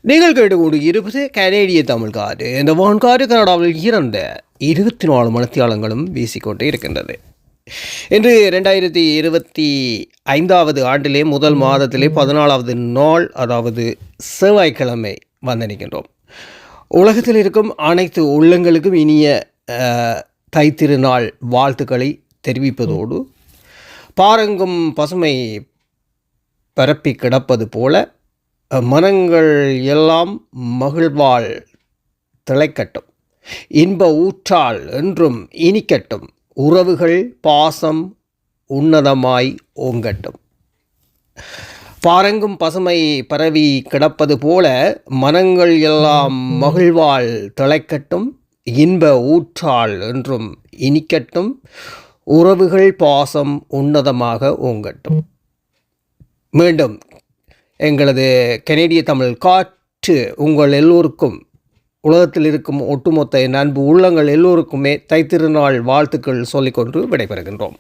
நீங்கள் கேட்டுக்கொண்டு இருப்பது கனேடிய தமிழ் காடு. இந்த வான்காடு கனடாவில் இறந்த 24 மணித்தியாலங்களும் வீசிக்கொண்டே இருக்கின்றது. இன்று 2025 ஆண்டிலே முதல் மாதத்திலே 14வது நாள், அதாவது செவ்வாய்க்கிழமை வந்திருக்கின்றோம். உலகத்தில் இருக்கும் அனைத்து உள்ளங்களுக்கும் இனிய தைத்திருநாள் வாழ்த்துக்களை தெரிவிப்பதோடு, பாரங்கும் பசுமை பரப்பி கிடப்பது போல மனங்கள் எல்லாம் மகிழ்வால் திளைக்கட்டும், இன்ப ஊற்றால் என்றும் இனிக்கட்டும், உறவுகள் பாசம் உன்னதமாய் ஓங்கட்டும். பாரங்கும் பசுமை பரவி கிடப்பது போல மனங்கள் எல்லாம் மகிழ்வால் திளைக்கட்டும், இன்ப ஊற்றால் என்றும் இனிக்கட்டும், உறவுகள் பாசம் உன்னதமாக ஓங்கட்டும். மீண்டும் எங்களது கனேடிய தமிழ் காற்று உங்கள் எல்லோருக்கும், உலகத்தில் இருக்கும் ஒட்டுமொத்த நண்பு உள்ளங்கள் எல்லோருக்குமே தைத்திருநாள் வாழ்த்துக்கள் சொல்லிக்கொண்டு விடைபெறுகின்றோம்.